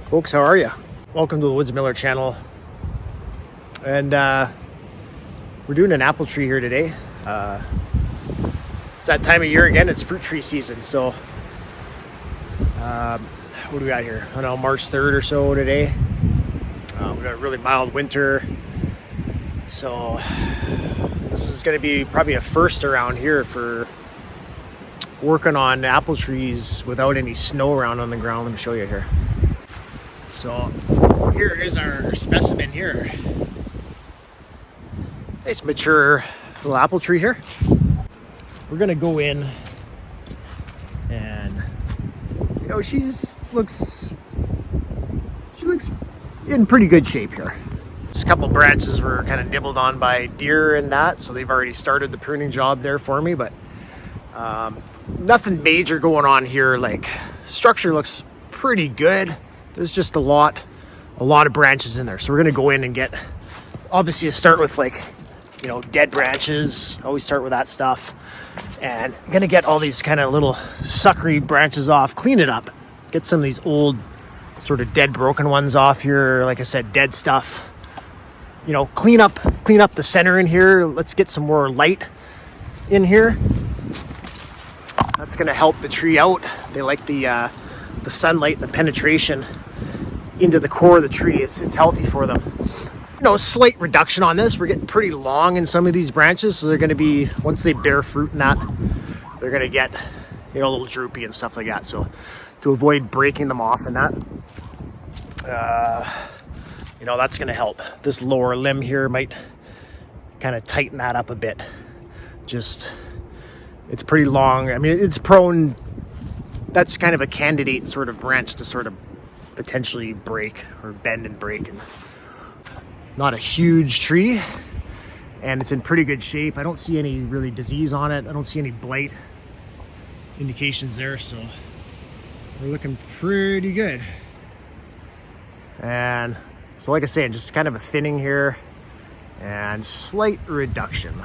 Folks, how are you? Welcome to the Woods Miller channel. And we're doing an apple tree here today. It's that time of year again, it's fruit tree season. So what do we got here? I don't know, March 3rd or so today. We got a really mild winter. So this is going to be probably a first around here for working on apple trees without any snow around on the ground. Let me show you here. So here is our specimen here. Nice mature little apple tree here. We're gonna go in and, you know, she looks in pretty good shape here. Just a couple branches were kind of nibbled on by deer and that, so they've already started the pruning job there for me, but nothing major going on here. Like, structure looks pretty good. There's just a lot of branches in there. So we're gonna go in and get, obviously start with, like, you know, dead branches. Always start with that stuff. And I'm gonna get all these kind of little suckery branches off, clean it up, get some of these old sort of dead broken ones off here. Like I said, dead stuff. You know, clean up the center in here. Let's get some more light in here. That's gonna help the tree out. They like the sunlight, the penetration into the core of the tree. It's healthy for them. You know, a slight reduction on this. We're getting pretty long in some of these branches, so they're going to be, once they bear fruit and that, they're going to get, you know, a little droopy and stuff like that. So to avoid breaking them off and that, you know, that's going to help. This lower limb here might kind of tighten that up a bit. Just, it's pretty long. I mean, it's prone, that's kind of a candidate sort of branch to sort of potentially break or bend and break. And not a huge tree, and it's in pretty good shape. I don't see any really disease on it. I don't see any blight indications there, so we're looking pretty good. And so, like I say, just kind of a thinning here and slight reduction.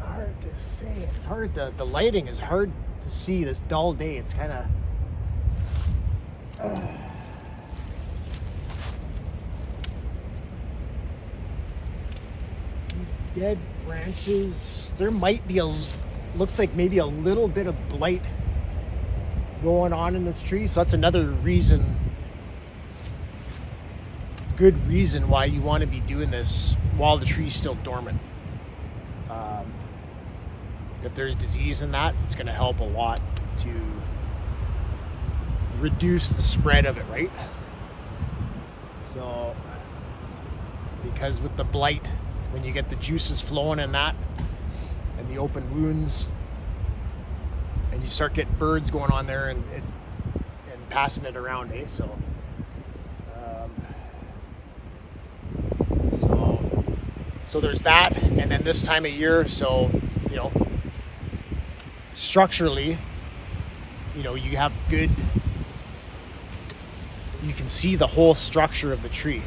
Hard to say. It's hard. The lighting is hard to see this dull day. It's kind of these dead branches, there might be looks like maybe a little bit of blight going on in this tree. So that's another reason, good reason why you want to be doing this while the tree's still dormant. If there's disease in that, it's going to help a lot to reduce the spread of it, right? So, because with the blight, when you get the juices flowing in that and the open wounds, and you start getting birds going on there and passing it around, so so there's that. And then this time of year, so, you know, structurally, you know, you have good, you can see the whole structure of the tree,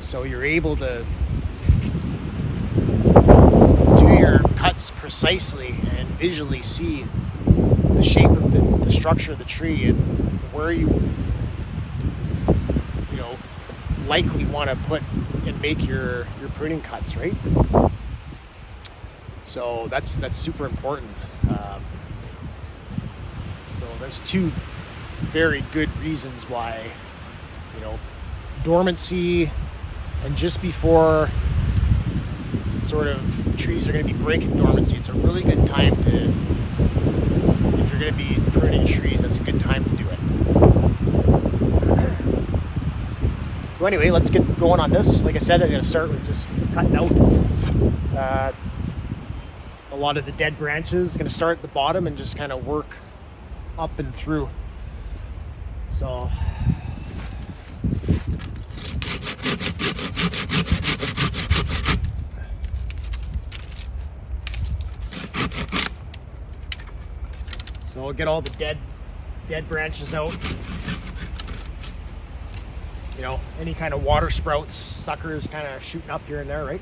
so you're able to do your cuts precisely and visually see the shape of the structure of the tree and where you know, likely want to put and make your pruning cuts, right? So that's super important. So there's two very good reasons why, you know, dormancy and just before sort of trees are going to be breaking dormancy, it's a really good time to, if you're going to be pruning trees, that's a good time to do it. So anyway, let's get going on this. Like I said, I'm going to start with just cutting out a lot of the dead branches. Going to start at the bottom and just kind of work up and through. So we'll get all the dead branches out. You know, any kind of water sprouts, suckers kind of shooting up here and there, right?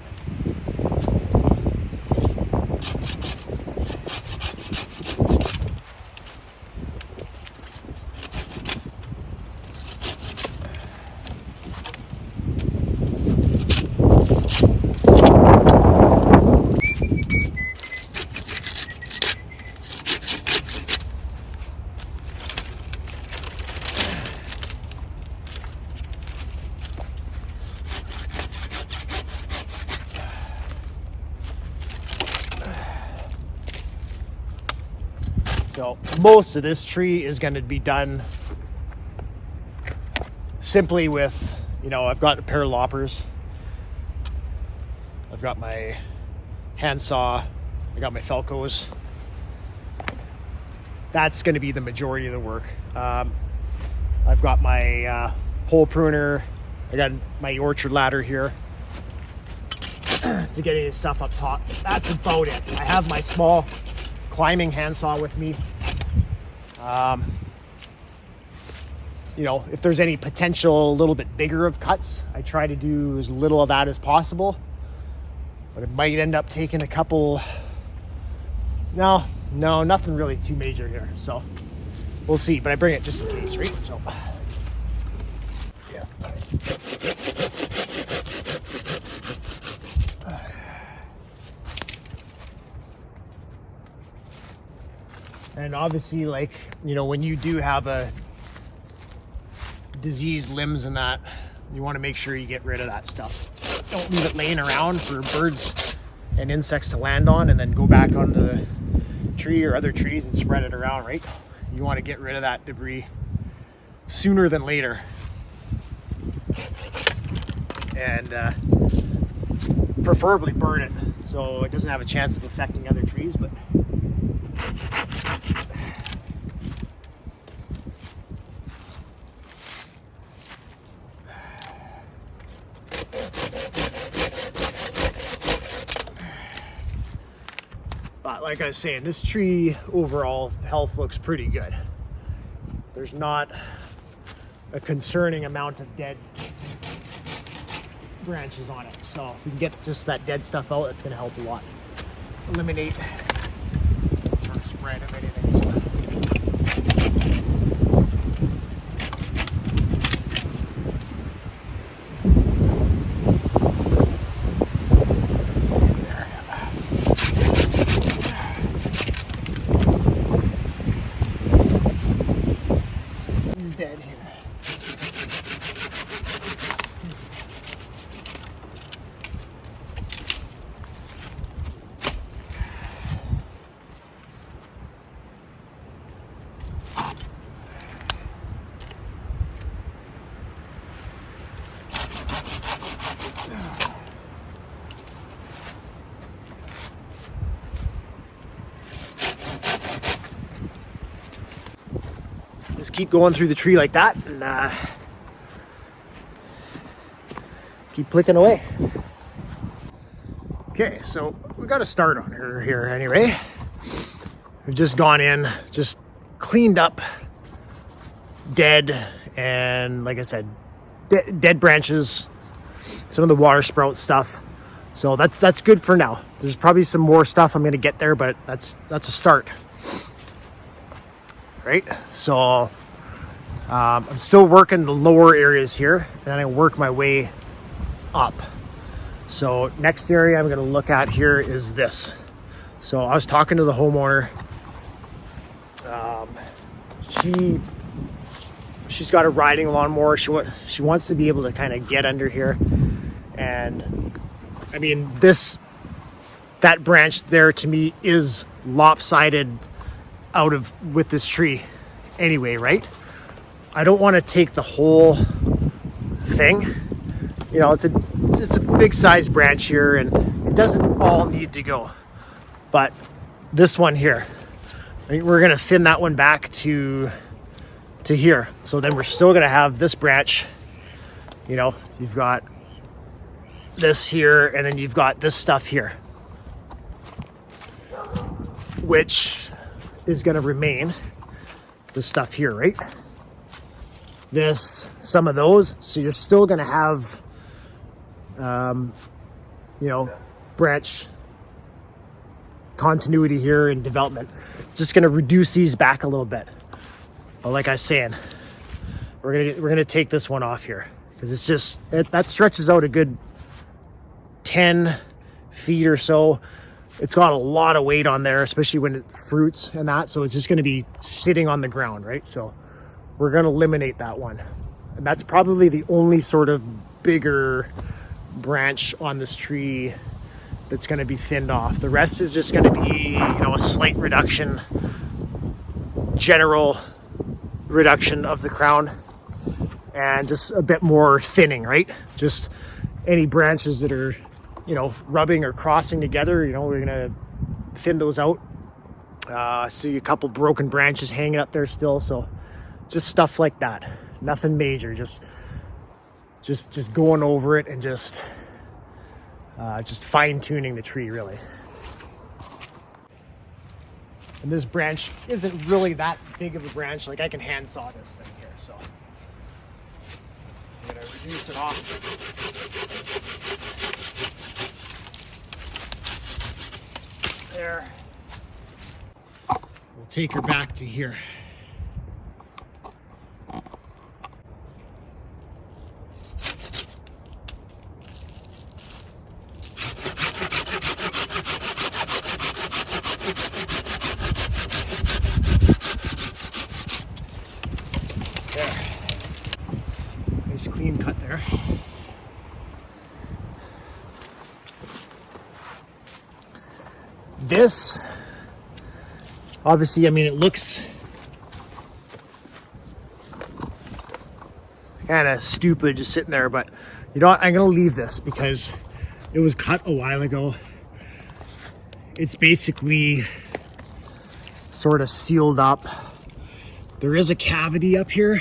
So most of this tree is going to be done simply with, you know, I've got a pair of loppers, I've got my handsaw, I got my Felcos. That's going to be the majority of the work. I've got my pole pruner, I got my orchard ladder here to get any stuff up top. That's about it. I have my small climbing handsaw with me. You know, if there's any potential a little bit bigger of cuts, I try to do as little of that as possible, but it might end up taking a couple. No, nothing really too major here, so we'll see, but I bring it just in case, right? So yeah. And obviously, like, you know, when you do have a diseased limbs and that, you want to make sure you get rid of that stuff. Don't leave it laying around for birds and insects to land on and then go back onto the tree or other trees and spread it around, right? You want to get rid of that debris sooner than later. And preferably burn it so it doesn't have a chance of affecting other trees, but like I was saying, this tree overall health looks pretty good. There's not a concerning amount of dead branches on it. So if we can get just that dead stuff out, that's going to help a lot. Eliminate sort of spread of anything. So. Just keep going through the tree like that and keep clicking away. Okay, so we got a start on her here anyway. We've just gone in, just cleaned up dead and, like I said, dead branches, some of the water sprout stuff. So that's good for now. There's probably some more stuff I'm going to get there, but that's a start. Right, so I'm still working the lower areas here, and I work my way up. So next area I'm going to look at here is this. So I was talking to the homeowner. She's got a riding lawnmower. She wants to be able to kind of get under here, and I mean that branch there to me is lopsided out of with this tree anyway, right? I don't want to take the whole thing. You know, it's a big size branch here and it doesn't all need to go. But this one here, I think we're going to thin that one back to here. So then we're still going to have this branch, you know, you've got this here and then you've got this stuff here, which is going to remain the stuff here, right? Some of those. So you're still going to have, you know, branch continuity here and development. Just going to reduce these back a little bit. But like I was saying, we're gonna take this one off here because it's just that stretches out a good 10 feet or so. It's got a lot of weight on there, especially when it fruits and that. So it's just going to be sitting on the ground, right? So we're going to eliminate that one. And that's probably the only sort of bigger branch on this tree that's going to be thinned off. The rest is just going to be, you know, a slight reduction general reduction of the crown and just a bit more thinning, right? Just any branches that are, you know, rubbing or crossing together, you know, we're gonna thin those out. See a couple broken branches hanging up there still, so just stuff like that. Nothing major, just going over it and just fine-tuning the tree, really. And this branch isn't really that big of a branch. Like, I can hand saw this thing here, so I'm gonna reduce it off. There. We'll take her back to here. Clean cut there. This, obviously, I mean, it looks kind of stupid just sitting there, but you know what? I'm going to leave this because it was cut a while ago. It's basically sort of sealed up. There is a cavity up here,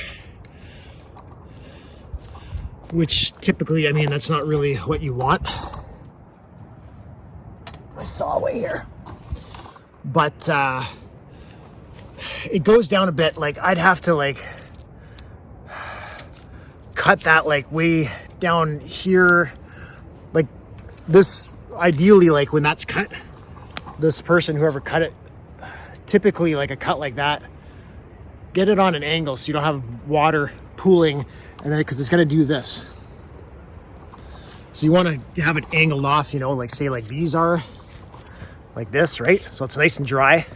which typically, I mean, that's not really what you want. My saw away here. But it goes down a bit. Like, I'd have to like cut that like way down here. Like this, ideally, like when that's cut, this person, whoever cut it, typically like a cut like that, get it on an angle so you don't have water pooling. And then, because it's going to do this. So you want to have it angled off, you know, like say like these are, like this, right? So it's nice and dry.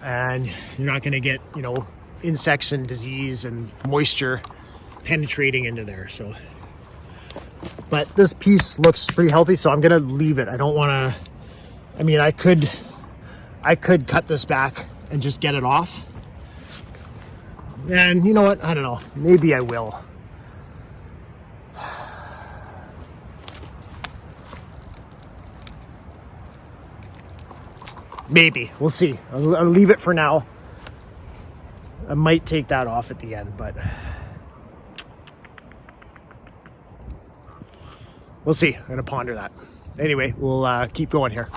And you're not going to get, you know, insects and disease and moisture penetrating into there. So, but this piece looks pretty healthy, so I'm going to leave it. I don't want to, I mean, I could cut this back and just get it off. And you know what? I don't know. Maybe I will. Maybe. We'll see. I'll leave it for now. I might take that off at the end, but we'll see. I'm going to ponder that. Anyway, we'll keep going here.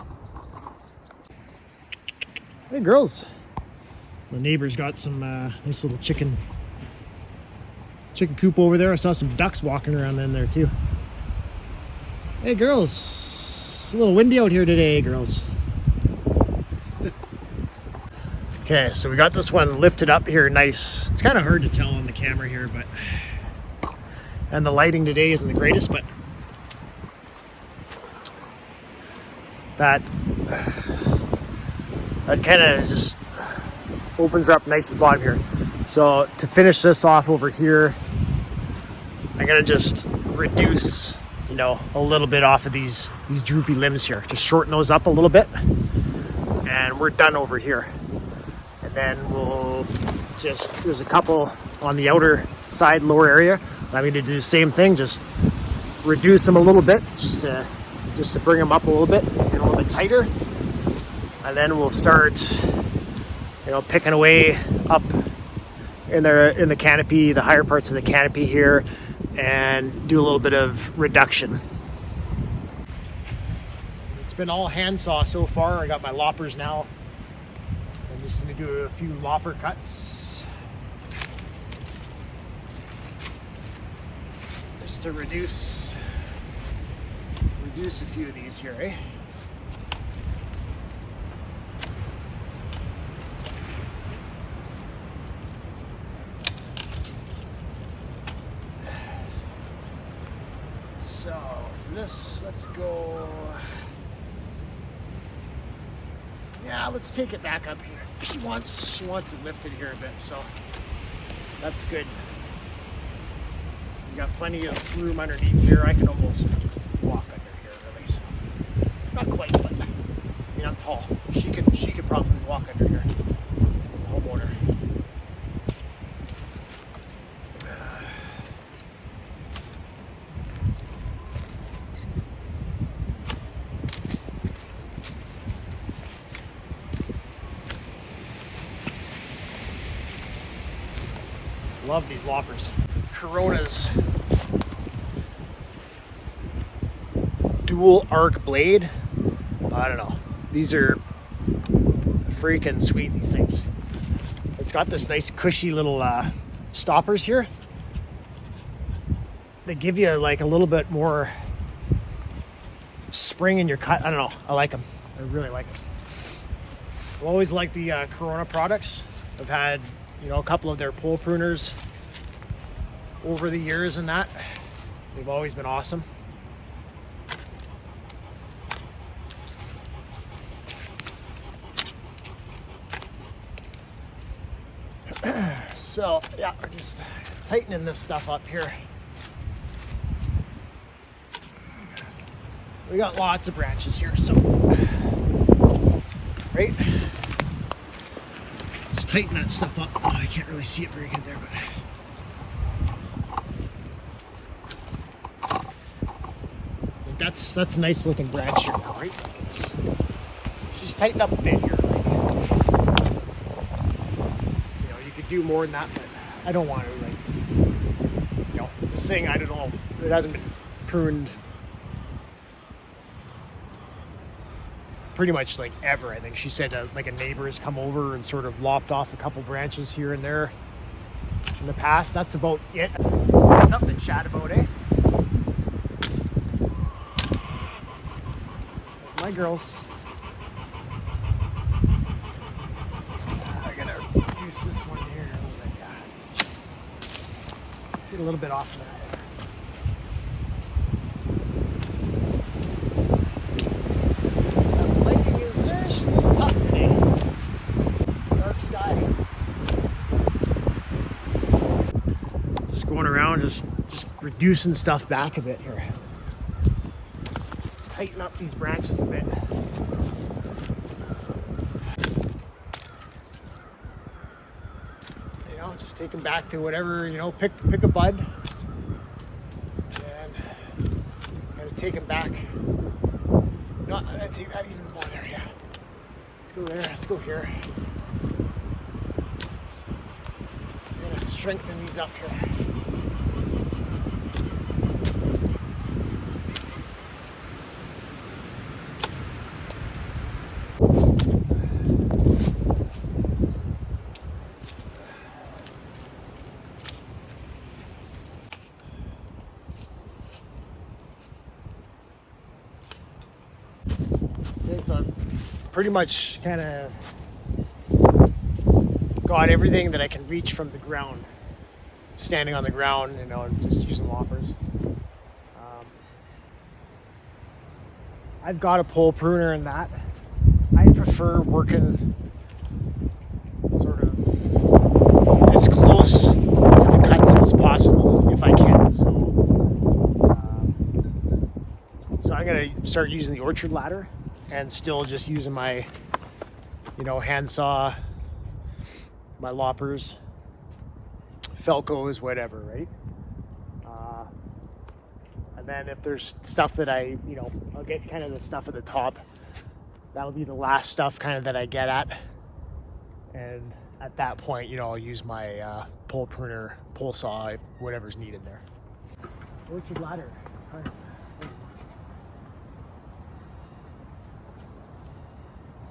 Hey, girls. The neighbor's got some nice little chicken coop over there. I saw some ducks walking around in there too. Hey girls, it's a little windy out here today, girls. Okay, so we got this one lifted up here nice. It's kind of hard to tell on the camera here, but and the lighting today isn't the greatest, but that kind of just opens up nice at the bottom here. So to finish this off over here, I'm gonna just reduce, you know, a little bit off of these droopy limbs here. Just shorten those up a little bit, and we're done over here. And then we'll just, there's a couple on the outer side, lower area. I'm gonna do the same thing, just reduce them a little bit, just to bring them up a little bit, get a little bit tighter, and then we'll start, you know, picking away up in the canopy, the higher parts of the canopy here, and do a little bit of reduction. It's been all handsaw so far. I got my loppers now. I'm just going to do a few lopper cuts just to reduce a few of these here, eh? So for this, let's go, yeah, let's take it back up here. She wants it lifted here a bit, so that's good. We got plenty of room underneath here. I can almost walk under here, really. So not quite, but I mean, I'm tall. She could probably walk under here. homeowner. Love these loppers. Corona's dual arc blade. I don't know. These are freaking sweet, these things. It's got this nice cushy little stoppers here. They give you like a little bit more spring in your cut. I don't know. I like them. I really like them. I've always liked the Corona products. I've had, you know, a couple of their pole pruners over the years and that. They've always been awesome. So yeah, we're just tightening this stuff up here. We got lots of branches here, so right. Let's tighten that stuff up. Oh, I can't really see it very good there, but that's a nice looking branch here now, right? It's just tightened up a bit here. Do more than that, but I don't want to, like, you know, this thing, I don't know, it hasn't been pruned pretty much like ever. I think she said like a neighbor has come over and sort of lopped off a couple branches here and there in the past. That's about it. Something to chat about, eh? My girls. I gotta use this one here a little bit. Get a little bit off of that. Lighting is there. She's a little tough today. Dark sky. Just going around, just reducing stuff back a bit here. Just tighten up these branches a bit. Just take them back to whatever, you know, pick a bud and kind of take them back. No, I'd take that even more there, yeah. Let's go there, let's go here. I'm gonna strengthen these up here. So I've pretty much kind of got everything that I can reach from the ground, standing on the ground, you know, and just using loppers. I've got a pole pruner in that. I prefer working sort of as close to the cuts as possible if I can. So I'm gonna start using the orchard ladder. And still just using my, you know, handsaw, my loppers, Felcos, whatever, right? And then if there's stuff that I, you know, I'll get kind of the stuff at the top. That'll be the last stuff kind of that I get at. And at that point, you know, I'll use my pole pruner, pole saw, whatever's needed there. Orchard ladder.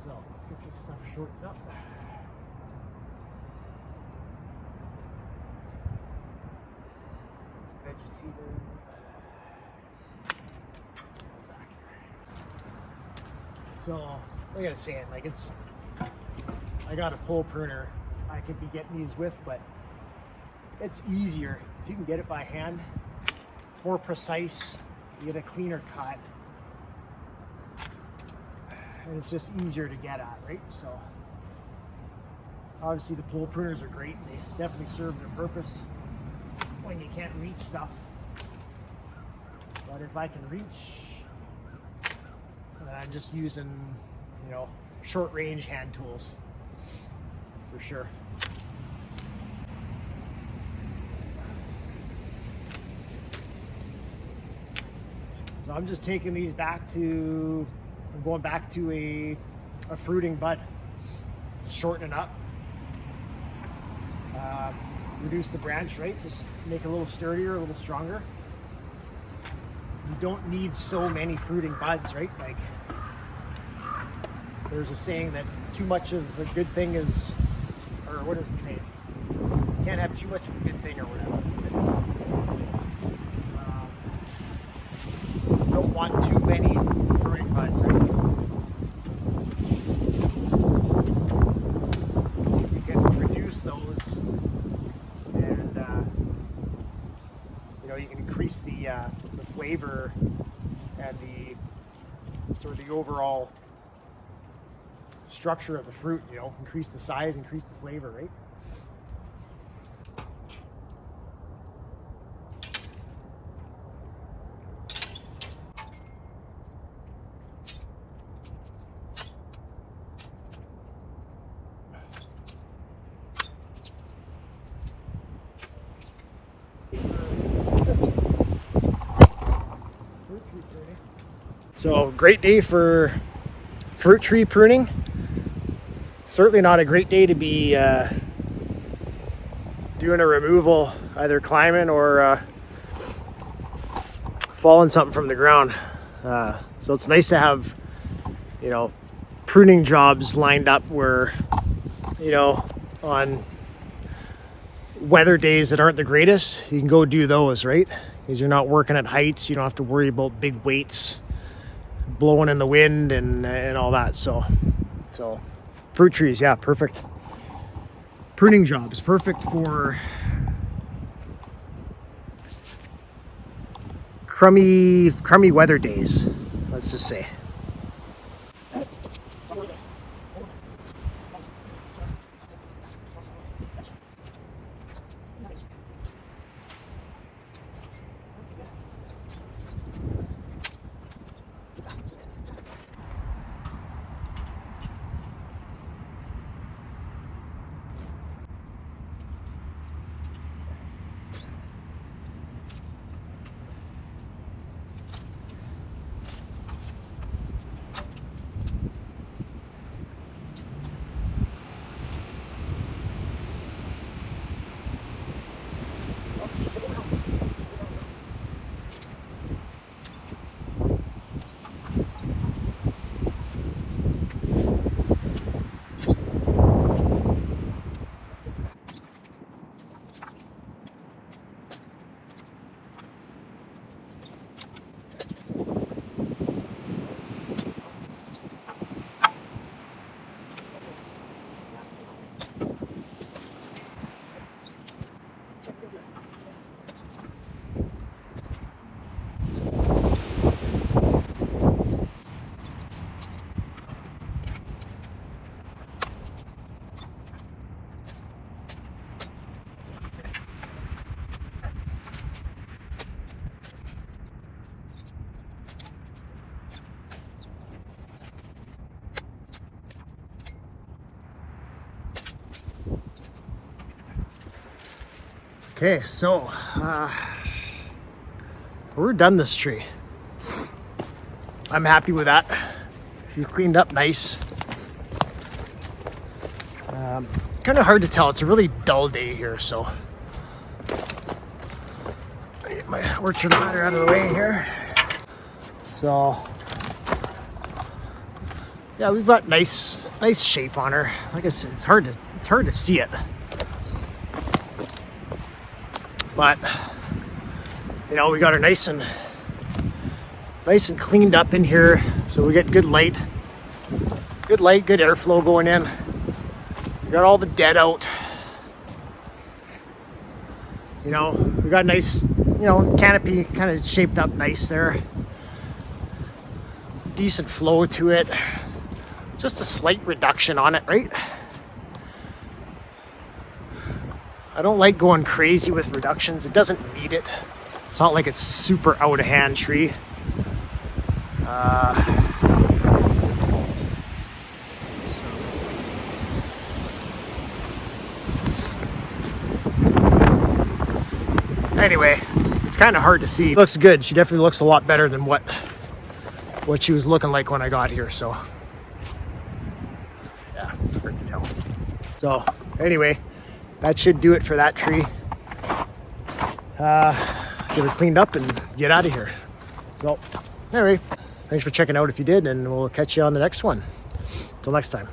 So let's get this stuff shortened up. It's vegetative. Back here. So, like I was saying, like I got a pole pruner I could be getting these with, but it's easier if you can get it by hand. More precise, you get a cleaner cut. And it's just easier to get at, right? So obviously the pole pruners are great and they definitely serve their purpose when you can't reach stuff. But if I can reach, then I'm just using, you know, short range hand tools for sure. So I'm just taking these back to, I'm going back to a fruiting bud, shorten it up, reduce the branch, right? Just make it a little sturdier, a little stronger. You don't need so many fruiting buds, right? Like, there's a saying that too much of a good thing is, or what does it say? You can't have too much of a good thing or whatever. You don't want too many fruiting buds, right? You can reduce those, and you know, you can increase the flavor and the sort of the overall structure of the fruit. You know, increase the size, increase the flavor, right? So great day for fruit tree pruning. Certainly not a great day to be doing a removal, either climbing or falling something from the ground. So it's nice to have, you know, pruning jobs lined up where, you know, on weather days that aren't the greatest, you can go do those, right? Because you're not working at heights, you don't have to worry about big weights blowing in the wind and all that. So fruit trees, yeah, perfect. Pruning jobs, perfect for crummy weather days, let's just say. Okay, so we're done this tree. I'm happy with that. She cleaned up nice. Kind of hard to tell. It's a really dull day here, so I get my orchard ladder out of the way here. So yeah, we've got nice shape on her. Like I said, it's hard to see it. But you know, we got her nice and cleaned up in here, so we get good light, good airflow going in. We got all the dead out. You know, we got nice, you know, canopy kind of shaped up nice there. Decent flow to it. Just a slight reduction on it, right? I don't like going crazy with reductions. It doesn't need it. It's not like it's super out of hand tree. Anyway, it's kind of hard to see. Looks good. She definitely looks a lot better than what she was looking like when I got here. So yeah, it's hard to tell. So anyway, that should do it for that tree. Get it cleaned up and get out of here. So anyway, thanks for checking out if you did, and we'll catch you on the next one. Till next time.